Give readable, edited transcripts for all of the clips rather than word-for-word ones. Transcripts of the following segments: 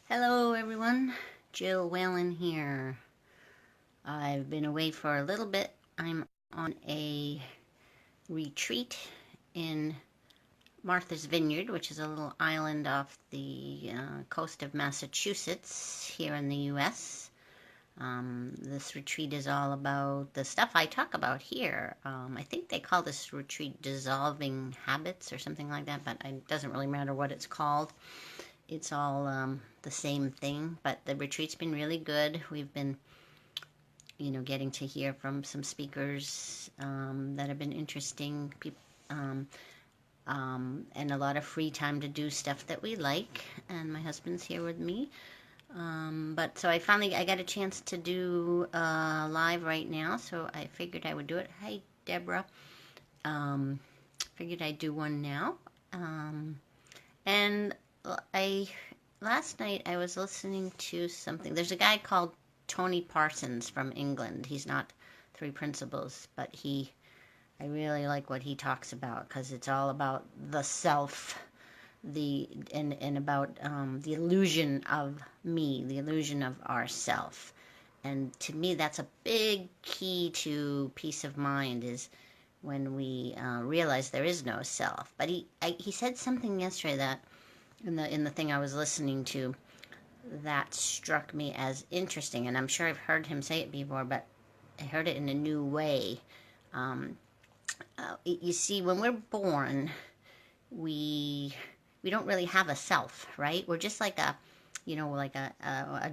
Hello everyone, Jill Whalen here. I've been away for a little bit. I'm on a retreat in Martha's Vineyard, which is a little island off the coast of Massachusetts here in the US. This retreat is all about the stuff I talk about here. I think they call this retreat Dissolving Habits or something like that, but it doesn't really matter what it's called. It's all the same thing, but the retreat's been really good. We've been, getting to hear from some speakers that have been interesting, and a lot of free time to do stuff that we like. And my husband's here with me. But so I got a chance to do live right now, so I figured I would do it. Hi, Deborah. Figured I'd do one now. And last night I was listening to something. There's a guy called Tony Parsons from England. He's not Three Principles, but I really like what he talks about because it's all about the self, and about the illusion of me, the illusion of ourself. And to me, that's a big key to peace of mind is when we realize there is no self. But he said something yesterday that in the thing I was listening to that struck me as interesting, and I'm sure I've heard him say it before, but I heard it in a new way. You see, when we're born, we don't really have a self, right? We're just like a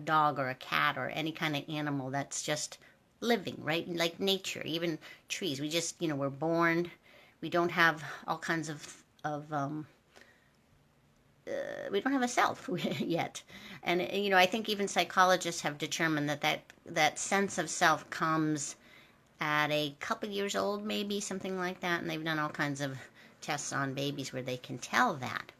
dog or a cat or any kind of animal that's just living, right? Like nature, even trees. We just, we're born. We don't have all kinds of we don't have a self yet. And, I think even psychologists have determined that sense of self comes at a couple years old, maybe, something like that. And they've done all kinds of tests on babies where they can tell that.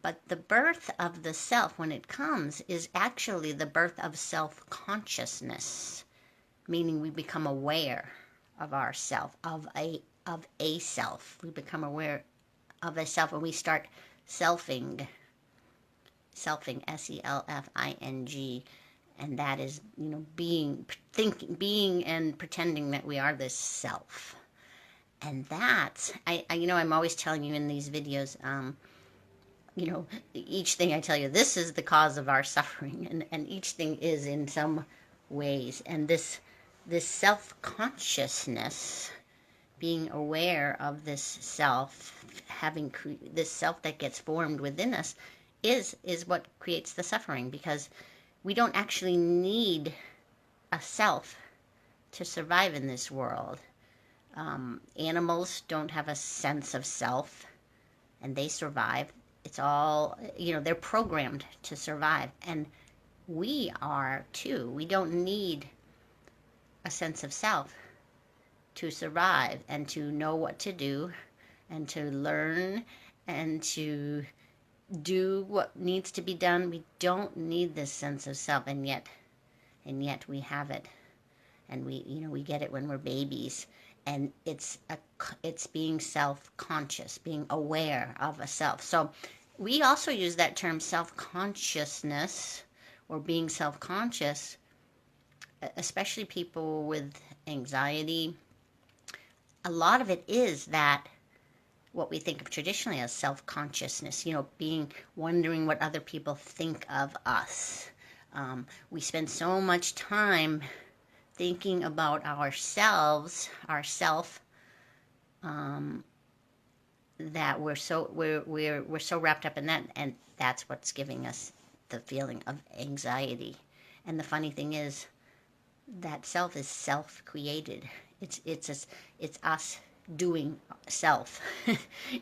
But the birth of the self, when it comes, is actually the birth of self-consciousness, meaning we become aware of ourself, of a self. We become aware of a self, and we start selfing, selfing, selfing, and that is, being and pretending that we are this self. And that's, I'm always telling you in these videos, each thing I tell you, this is the cause of our suffering, and each thing is in some ways. And this self-consciousness, being aware of this self, having this self that gets formed within us, is what creates the suffering, because we don't actually need a self to survive in this world. Animals don't have a sense of self, and they survive. It's all, they're programmed to survive, and we are too. We don't need a sense of self to survive and to know what to do and to learn and to do what needs to be done. We don't need this sense of self, and yet we have it, and we get it when we're babies, and it's being self-conscious, being aware of a self. So we also use that term self-consciousness or being self-conscious, especially people with anxiety. A lot of it is that what we think of traditionally as self-consciousness, wondering what other people think of us. We spend so much time thinking about ourselves, ourself, that we're so wrapped up in that, and that's what's giving us the feeling of anxiety. And the funny thing is that self is self-created. It's us doing self.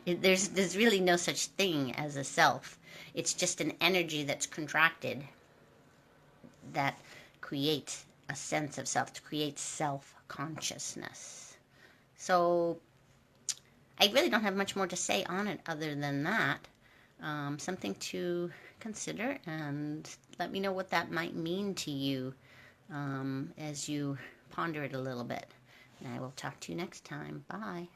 There's really no such thing as a self. It's just an energy that's contracted that creates a sense of self, to create self-consciousness. So I really don't have much more to say on it other than that. Something to consider, and let me know what that might mean to you as you ponder it a little bit. And I will talk to you next time. Bye.